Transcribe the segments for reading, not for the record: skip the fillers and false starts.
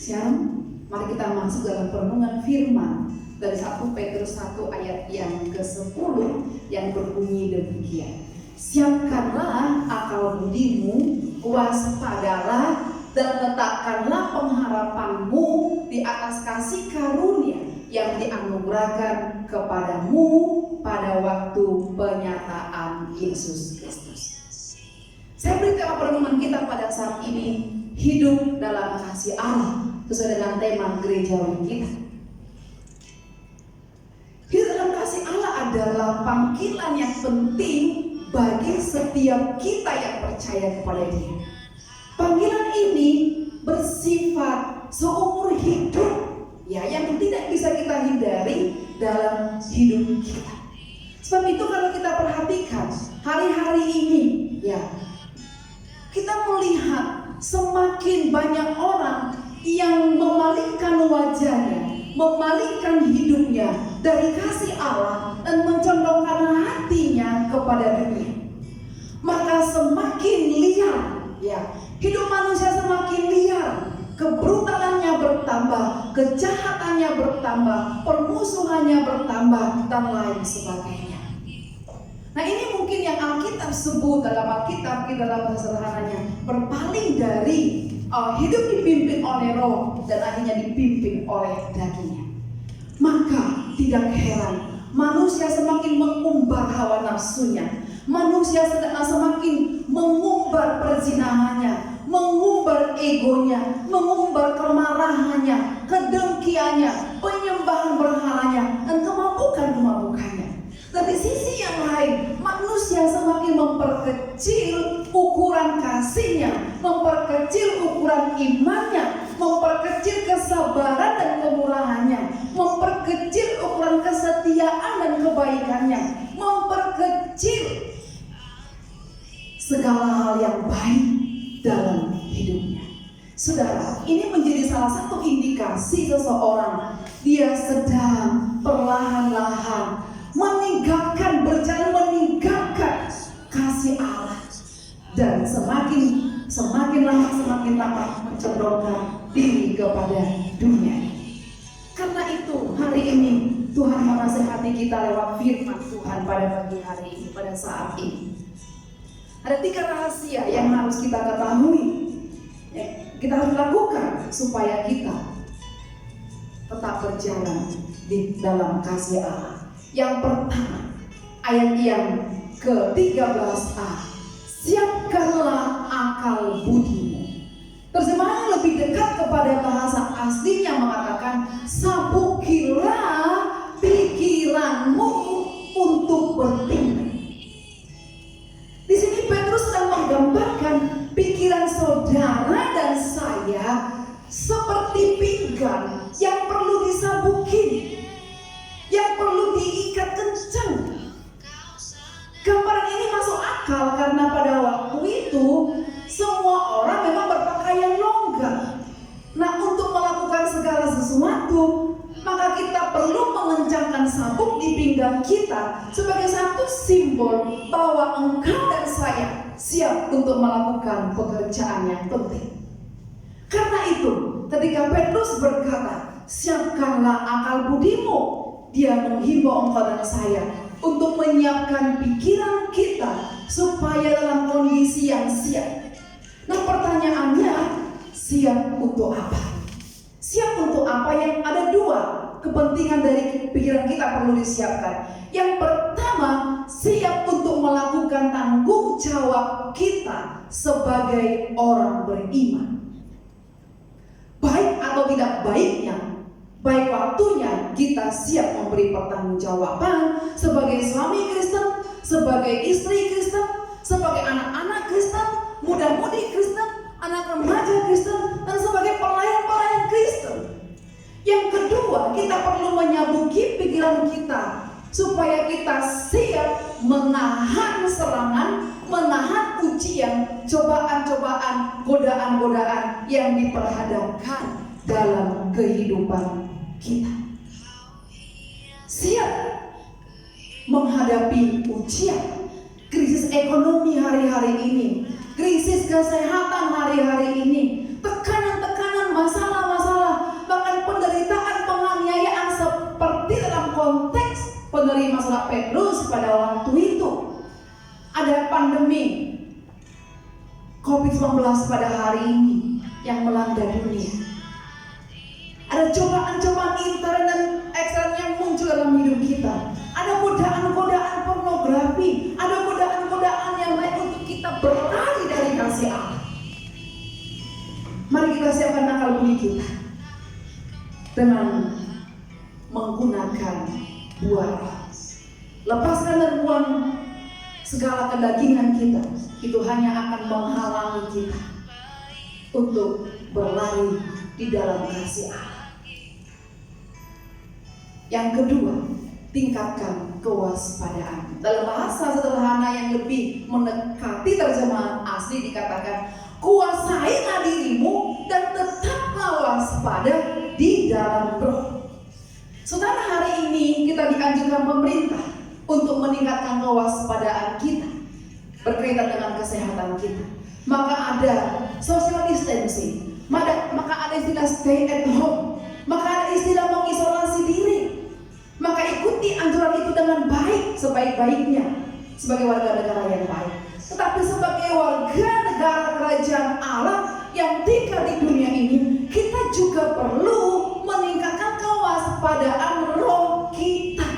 Sekarang mari kita masuk dalam perenungan firman dari 1 Petrus 1 ayat yang ke-10 yang berbunyi demikian. Siapkanlah akal budimu, waspadalah dan letakkanlah pengharapanmu di atas kasih karunia yang dianugerahkan kepadamu pada waktu penyataan Yesus Kristus. Saya beri tema perenungan kita pada saat ini, hidup dalam kasih Allah, sesuai dengan tema gerejawi kita. Hidup dalam kasih Allah adalah panggilan yang penting bagi setiap kita yang percaya kepada Dia. Panggilan ini bersifat seumur hidup, ya, yang tidak bisa kita hindari dalam hidup kita. Sebab itu kalau kita perhatikan hari-hari ini, ya, kita melihat semakin banyak orang yang memalingkan wajahnya, memalingkan hidupnya dari kasih Allah dan mencondongkan hatinya kepada dunia. Maka semakin liar, ya, hidup manusia semakin liar, kebrutalannya bertambah, kejahatannya bertambah, permusuhannya bertambah, dan lain sebagainya. Nah, ini mungkin yang Alkitab sebut dalam Alkitab kita dalam bahasa sederhananya berpaling dari hidup dipimpin oleh roh dan akhirnya dipimpin oleh dagingnya. Maka tidak heran manusia semakin mengumbar hawa nafsunya, manusia semakin mengumbar perzinahannya, mengumbar egonya, mengumbar kemarahannya, kedengkiannya, penyembahan berhalanya, dan kemabukan-kemabukannya. Dan di sisi yang lain, manusia semakin memperkecil ukuran kasihnya, memperkecil ukuran imannya, memperkecil kesabaran dan kemurahannya, memperkecil ukuran kesetiaan dan kebaikannya, memperkecil segala hal yang baik dalam hidupnya. Saudara, ini menjadi salah satu indikasi seseorang dia sedang perlahan-lahan berjalan meninggalkan kasih Allah, dan semakin lama mencondongkan diri kepada dunia. Karena itu hari ini Tuhan menasihati kita lewat firman Tuhan pada pagi hari ini, pada saat ini. Ada 3 rahasia yang harus kita ketahui, kita harus lakukan supaya kita tetap berjalan di dalam kasih Allah. Yang pertama, ayat yang ke-13a, siapkanlah akal budimu. Terjemahan lebih dekat kepada bahasa aslinya mengatakan, sabukilah pikiranmu untuk bertindak. Di sini Petrus sedang menggambarkan pikiran saudara dan saya seperti pinggan yang perlu disabukin, yang perlu diikat kencang. Gambaran ini masuk akal karena pada waktu itu semua orang memang berpakaian longgar. Nah, untuk melakukan segala sesuatu, maka kita perlu mengencangkan sabuk di pinggang kita sebagai satu simbol bahwa engkau dan saya siap untuk melakukan pekerjaan yang penting. Karena itu, ketika Petrus berkata, siapkanlah akal budimu, dia menghimbau engkau dan saya untuk menyiapkan pikiran kita supaya dalam kondisi yang siap. Nah, pertanyaannya, siap untuk apa? Siap untuk apa? Yang ada 2 kepentingan dari pikiran kita perlu disiapkan. Yang pertama, siap untuk melakukan tanggung jawab kita sebagai orang beriman. Baik atau tidak baiknya, baik waktunya kita siap memberi pertanggungjawaban sebagai suami Kristen, sebagai istri Kristen, sebagai anak-anak Kristen, muda-mudi Kristen, anak remaja Kristen, dan sebagai pelayan-pelayan Kristen. Yang kedua, kita perlu menyabuki pikiran kita supaya kita siap menahan serangan, menahan ujian, cobaan-cobaan, godaan-godaan yang diperhadapkan dalam kehidupan kita. Siap menghadapi ujian, krisis ekonomi hari-hari ini, krisis kesehatan hari-hari ini, tekanan-tekanan, masalah-masalah pada hari ini yang melanda dunia. Ada cobaan-cobaan intern dan ekstern yang muncul dalam hidup kita. Ada godaan-godaan pornografi, ada godaan-godaan yang lain untuk kita berlari dari kasih Allah. Mari kita siapkan akal budi kita dengan menggunakan buah roh. Lepaskan dan buang segala kedagingan kita. Itu hanya akan menghalangi kita untuk berlari di dalam kasih Allah. Yang kedua, tingkatkan kewaspadaan. Dalam bahasa sederhana yang lebih mendekati terjemahan asli dikatakan, kuasailah dirimu dan tetaplah waspada di dalam roh. Saudara, hari ini kita dianjurkan pemerintah untuk meningkatkan kewaspadaan kita berkaitan dengan kesehatan kita. Maka ada social distancing, maka ada istilah stay at home, maka ada istilah mengisolasi diri. Maka ikuti anjuran itu dengan baik, sebaik-baiknya sebagai warga negara yang baik. Tetapi sebagai warga negara kerajaan Allah yang tinggal di dunia ini, kita juga perlu meningkatkan kewaspadaan roh kita.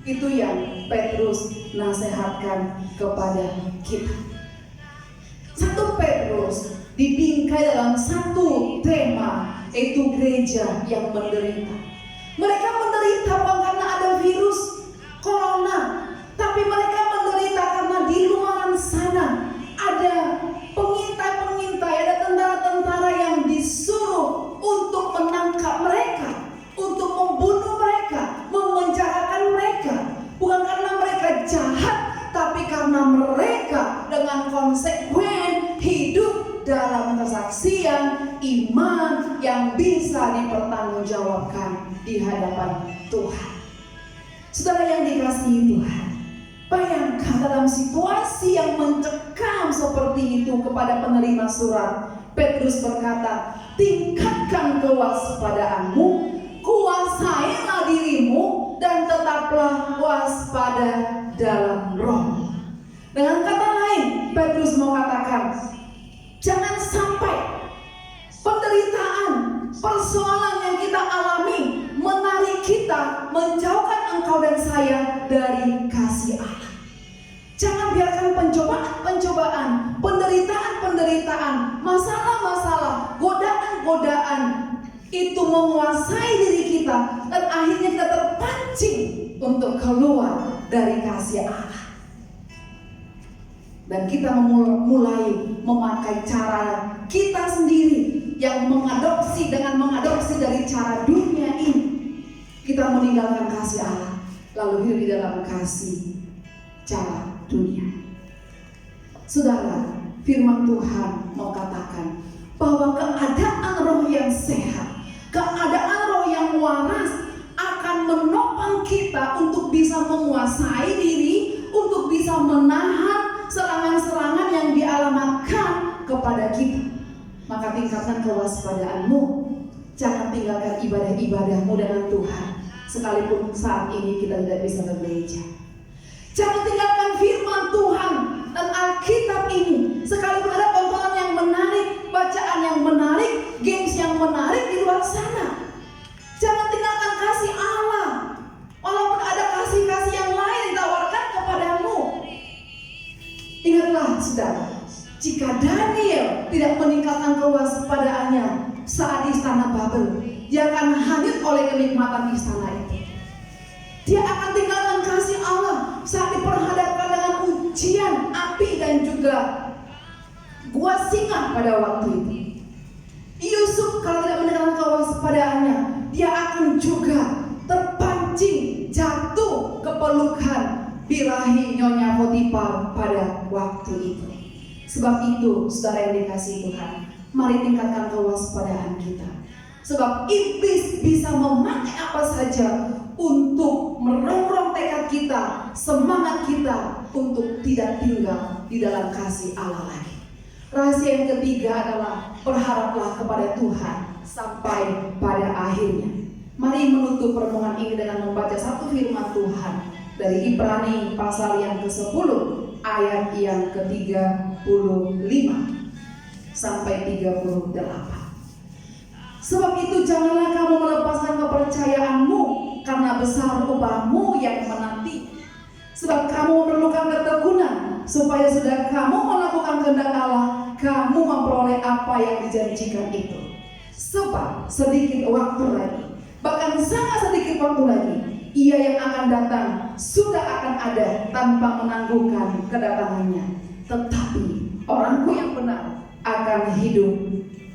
Itu yang Petrus nasihatkan kepada kita. 1 Petrus dibingkai dalam satu tema, yaitu gereja yang menderita. Mereka menderita bukan karena ada virus corona, tapi mereka menderita karena di luar sana ada pengintai-pengintai, ada tentara-tentara yang disuruh untuk menangkap mereka, untuk membunuh mereka, memenjarakan mereka. Bukan karena mereka jahat, tapi karena mereka dengan konsekuen hidup dalam kesaksian iman yang bisa dipertanggungjawabkan di hadapan Tuhan. Saudara yang dikasihi Tuhan, bayangkan dalam situasi yang mencekam seperti itu kepada penerima surat, Petrus berkata, tingkatkan kewaspadaanmu, kuasailah dirimu, dan tetaplah waspada dalam roh. Dengan kata lain, Petrus mau katakan, jangan sampai penderitaan, persoalan yang kita alami menarik kita, menjauhkan engkau dan saya dari kasih Allah. Jangan biarkan pencobaan-pencobaan, penderitaan-penderitaan, masalah-masalah, godaan-godaan itu menguasai diri kita, dan akhirnya kita terpancing untuk keluar dari kasih Allah. Dan kita mulai memakai cara kita sendiri yang mengadopsi dari cara dunia ini. Kita meninggalkan kasih Allah, lalu hidup di dalam kasih cara dunia. Saudara, firman Tuhan mau katakan bahwa keadaan roh yang sehat, keadaan roh yang waras akan menopang kita untuk bisa menguasai diri, untuk bisa menahan serangan-serangan yang dialamatkan kepada kita. Maka tingkatkan kewaspadaanmu. Jangan tinggalkan ibadah-ibadahmu dengan Tuhan, sekalipun saat ini kita tidak bisa bergereja. Jangan tinggalkan firman Tuhan dan Alkitab ini, sekalipun ada tontonan yang menarik, bacaan yang menarik, games yang menarik di luar sana. Jangan tinggalkan kasih Allah, walaupun ada kasih-kasih yang lain ditawarkan kepadamu. Ingatlah saudara, jika Daniel tidak meningkatkan kewaspadaannya saat di istana Babel, dia akan hanyut oleh kenikmatan istana itu. Dia akan tinggalkan kasih Allah saat diperhadapkan dengan ujian api dan juga gua singa pada waktu itu. Yusuf kalau tidak meningkatkan kewaspadaannya, dia akan juga terpancing jatuh ke pelukan birahi Nyonya Potifar pada waktu itu. Sebab itu, saudara yang dikasihi Tuhan, mari tingkatkan kewaspadaan kita. Sebab iblis bisa memakai apa saja untuk merongrong tekad kita, semangat kita untuk tidak tinggal di dalam kasih Allah lagi. Rahasia yang ketiga adalah berharaplah kepada Tuhan sampai pada akhirnya. Mari menutup pertemuan ini dengan membaca satu firman Tuhan dari Ibrani pasal yang ke-10 ayat yang ke-35. sampai 38. Sebab itu janganlah kamu melepaskan kepercayaanmu, karena besar upahmu yang menanti. Sebab kamu memerlukan ketekunan, supaya sudah kamu melakukan kehendak Allah, kamu memperoleh apa yang dijanjikan itu. Sebab sedikit waktu lagi, bahkan sangat sedikit waktu lagi, Ia yang akan datang sudah akan ada tanpa menangguhkan kedatangannya. Tetapi orangku yang benar akan hidup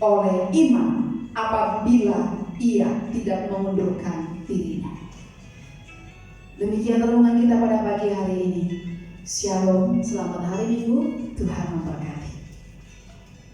oleh iman apabila ia tidak mengundurkan dirinya. Demikian renungan kita pada pagi hari ini. Shalom, selamat hari Minggu, Tuhan memberkati.